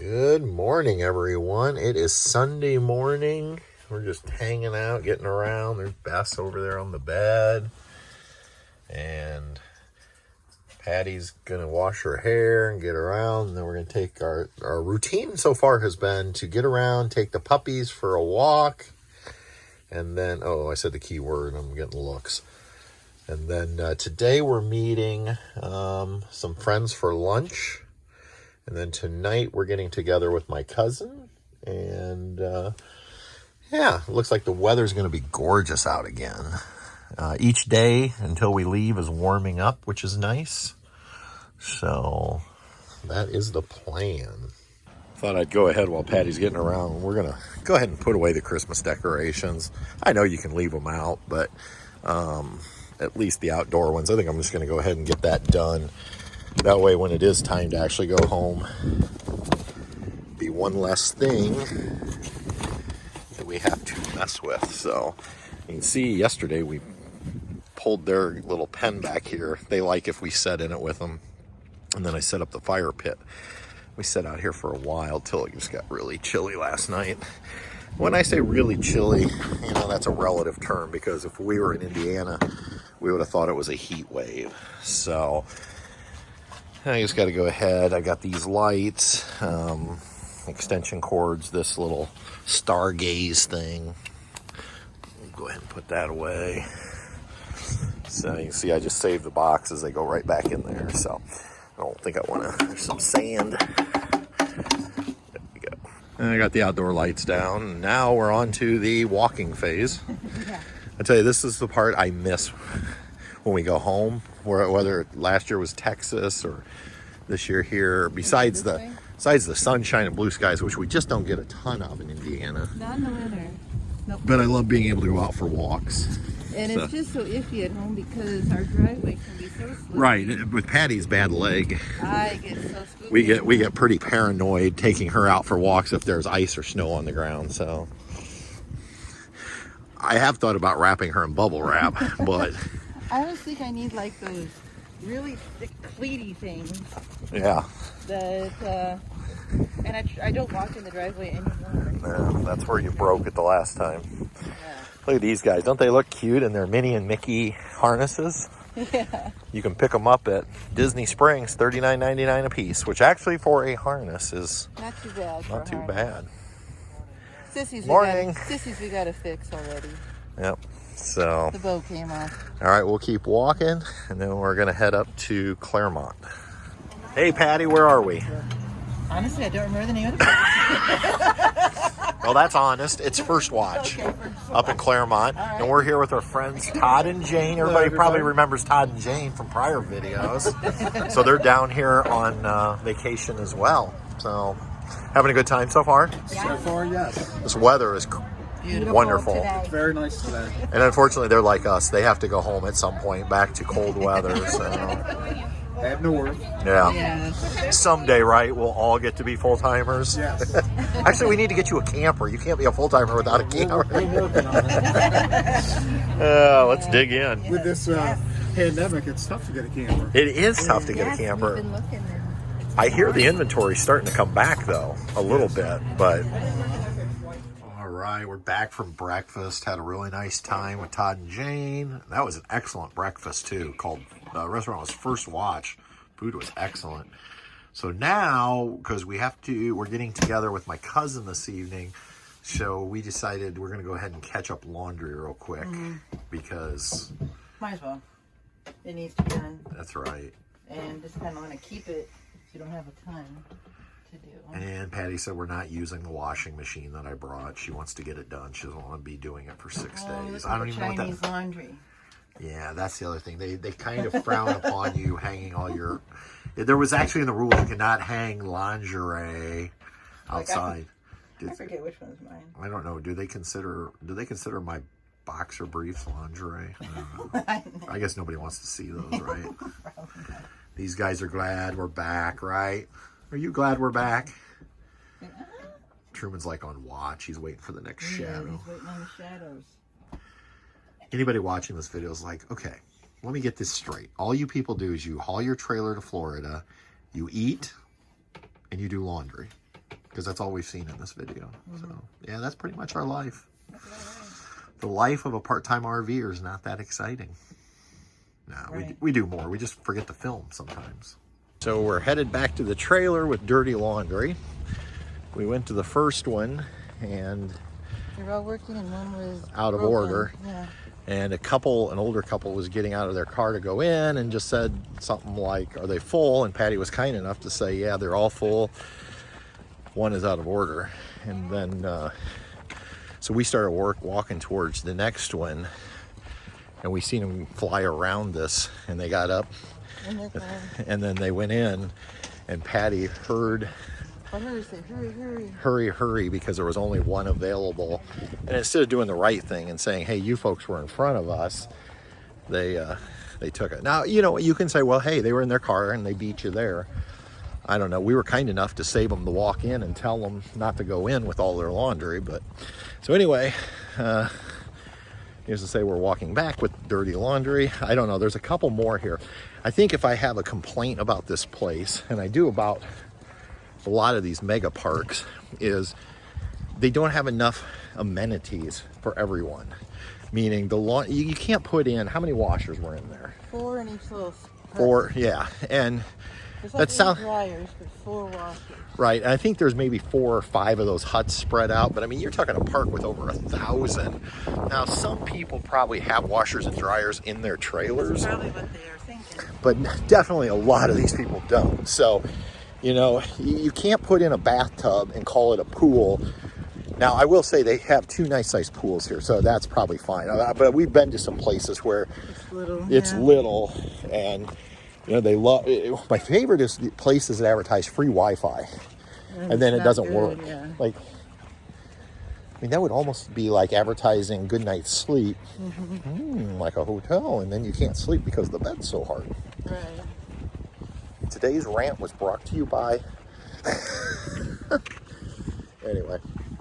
Good morning, everyone. It is Sunday morning. We're just hanging out, getting around. There's Bess over there on the bed. And Patty's going to wash her hair and get around. And then we're going to take our routine so far has been to get around, take the puppies for a walk. And then, I said the key word. I'm getting looks. And then today we're meeting some friends for lunch. And then tonight we're getting together with my cousin. And it looks like the weather's going to be gorgeous out again. Each day until we leave is warming up, which is nice. So that is the plan. Thought I'd go ahead while Patty's getting around. We're going to go ahead and put away the Christmas decorations. I know you can leave them out, but at least the outdoor ones, I think I'm just going to go ahead and get that done. That way, when it is time to actually go home, be one less thing that we have to mess with. So you can see yesterday we pulled their little pen back here. They like if we set in it with them. And then I set up the fire pit. We sat out here for a while till it just got really chilly last night. When I say really chilly, that's a relative term, because if we were in Indiana, we would have thought it was a heat wave. So I just got to go ahead. I got these lights, extension cords, this little stargaze thing. Go ahead and put that away. So you can see I just saved the boxes. They go right back in there. So I don't think I want to. There's some sand. There we go. And I got the outdoor lights down. Now we're on to the walking phase. Yeah. I tell you, this is the part I miss when we go home, whether last year was Texas or this year here, besides the sunshine and blue skies, which we just don't get a ton of in Indiana. Not in the winter. Nope. But I love being able to go out for walks. And it's just so iffy at home because our driveway can be so slippery. Right, with Patty's bad leg, I get so spooky. we get pretty paranoid taking her out for walks if there's ice or snow on the ground. So I have thought about wrapping her in bubble wrap, but I always think I need like those really thick cleaty things. Yeah. That and I don't walk in the driveway anymore. Yeah, that's where you broke it the last time. Yeah. Look at these guys. Don't they look cute in their Minnie and Mickey harnesses? Yeah. You can pick them up at Disney Springs, $39.99 a piece, which actually for a harness is not too bad. Not too bad. Sissies, Morning. Sissies we got to fix already. Yep. So the bow came off. All right, we'll keep walking, and then we're going to head up to Claremont. Hey, Patty, where are we? Honestly, I don't remember the name of the place. Well, that's honest. It's First Watch up in Claremont. Right. And we're here with our friends Todd and Jane. Everybody probably remembers Todd and Jane from prior videos. So they're down here on vacation as well. So having a good time so far? So far, yes. This weather is wonderful. Today. Very nice today. And unfortunately, they're like us. They have to go home at some point, back to cold weather. So I have no work. Yeah. Someday, right, we'll all get to be full-timers. Yes. Actually, we need to get you a camper. You can't be a full-timer without a camper. We're working on it. Let's dig in. With this pandemic, it's tough to get a camper. It is tough to get a camper. We've been looking I hear the inventory's starting to come back, though, a little bit, but all right, we're back from breakfast. Had a really nice time with Todd and Jane. That was an excellent breakfast, too. The restaurant was First Watch. Food was excellent. So now, because we're getting together with my cousin this evening, so we decided we're going to go ahead and catch up laundry real quick because might as well. It needs to be done. That's right. And just kind of want to keep it so you don't have a ton to do. And Patty said we're not using the washing machine that I brought. She wants to get it done. She doesn't want to be doing it for 6 days. I don't even know what that Chinese laundry. Yeah, that's the other thing. They kind of frown upon you hanging all your. There was actually in the rules you cannot hang lingerie outside. I forget which one's mine. I don't know. Do they consider my boxer briefs lingerie? I don't know. I guess nobody wants to see those, right? These guys are glad we're back, right? Are you glad we're back? Truman's like on watch. He's waiting for the next shadow. He's waiting on the shadows. Anybody watching this video is like, okay, let me get this straight. All you people do is you haul your trailer to Florida, you eat, and you do laundry. because that's all we've seen in this video. So yeah, that's pretty much our life. The life of a part-time RVer is not that exciting. No, we do more. We just forget to film sometimes. So we're headed back to the trailer with dirty laundry. We went to the first one and they're all working and one was out of broken. order. Yeah. And an older couple was getting out of their car to go in and just said something like, are they full? And Patty was kind enough to say, yeah, they're all full. One is out of order. And then, so we started walking towards the next one, and we seen them fly around this, and they got up and then they went in, and Patty heard, I heard her say, hurry, hurry. Hurry, hurry, because there was only one available. And instead of doing the right thing and saying, hey, you folks were in front of us, they took it. Now, you know, you can say, well, hey, they were in their car and they beat you there. I don't know. We were kind enough to save them to walk in and tell them not to go in with all their laundry. But so anyway, needless to say, we're walking back with dirty laundry. I don't know. There's a couple more here. I think if I have a complaint about this place, and I do about a lot of these mega parks, is they don't have enough amenities for everyone. Meaning you can't put in, how many washers were in there? 4 in each little part. 4, yeah. And that sounds dryers, but 4 washers. Right, and I think there's maybe 4 or 5 of those huts spread out, but I mean, you're talking a park with over 1,000. Now, some people probably have washers and dryers in their trailers. That's probably what they are thinking. But definitely a lot of these people don't. So, you know, you can't put in a bathtub and call it a pool. Now, I will say they have 2 nice-sized pools here, so that's probably fine. But we've been to some places where it's little, and you know, they love. My favorite is the places that advertise free Wi-Fi, and then it doesn't work. Yeah. Like, I mean, that would almost be like advertising good night's sleep, like a hotel, and then you can't sleep because the bed's so hard. Right. Today's rant was brought to you by. Anyway.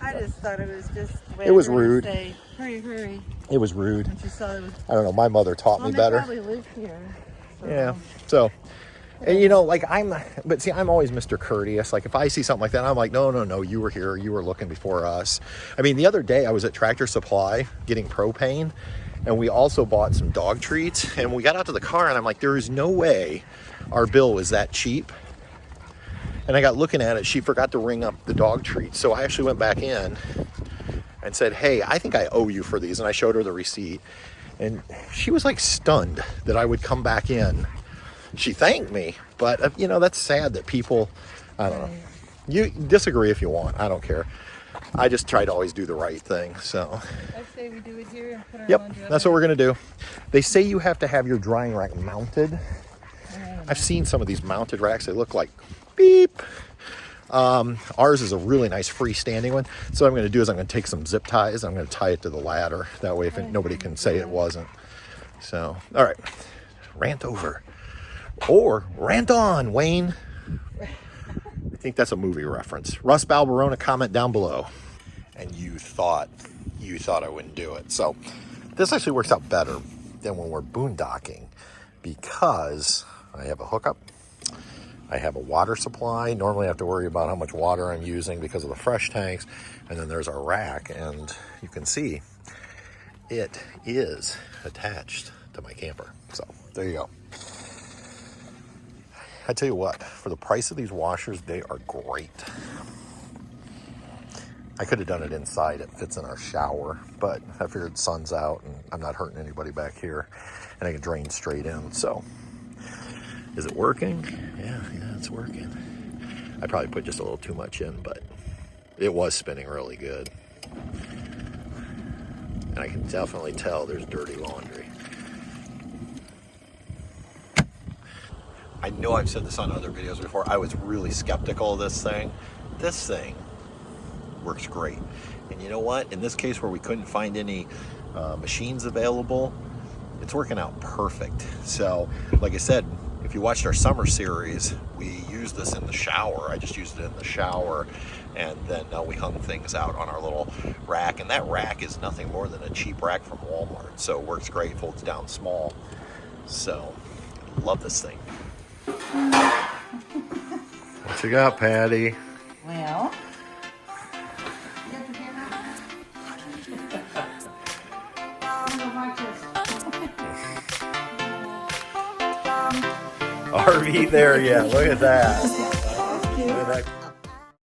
I just thought it was just the way it was everyone rude. Say, hurry, hurry. It was rude. And she saw it was. I don't know. My mother taught me better. They probably live here. So. Yeah. So, and you know, like I'm always Mr. Courteous. Like if I see something like that, I'm like, no, you were here. You were looking before us. I mean, the other day I was at Tractor Supply getting propane, and we also bought some dog treats, and we got out to the car and I'm like, there is no way our bill was that cheap. And I got looking at it, she forgot to ring up the dog treats. So I actually went back in and said, hey, I think I owe you for these. And I showed her the receipt. And she was like stunned that I would come back in. She thanked me. But, you know, that's sad that people, I don't know. You disagree if you want. I don't care. I just try to always do the right thing. So I say we do it here and put our yep, that's what we're going to do. They say you have to have your drying rack mounted. I've seen some of these mounted racks. They look like beep. Ours is a really nice freestanding one. So what I'm going to do is I'm going to take some zip ties. I'm going to tie it to the ladder. That way nobody can say it wasn't. So, all right. Rant over. Or rant on, Wayne. I think that's a movie reference. Russ Balberona, comment down below. And you thought I wouldn't do it. So this actually works out better than when we're boondocking, because I have a hookup. I have a water supply. Normally I have to worry about how much water I'm using because of the fresh tanks. And then there's our rack, and you can see it is attached to my camper. So there you go. I tell you what, for the price of these washers, they are great. I could have done it inside. It fits in our shower, but I figured sun's out and I'm not hurting anybody back here, and I can drain straight in. So is it working? Yeah, it's working. I probably put just a little too much in, but it was spinning really good. And I can definitely tell there's dirty laundry. I know I've said this on other videos before. I was really skeptical of this thing. This thing works great. And you know what? In this case where we couldn't find any machines available, it's working out perfect. So, like I said, if you watched our summer series, we used this in the shower. I just used it in the shower, and then we hung things out on our little rack. And that rack is nothing more than a cheap rack from Walmart. So it works great, folds down small. So, love this thing. What you got, Patty? Well, RV there yet. Look at that.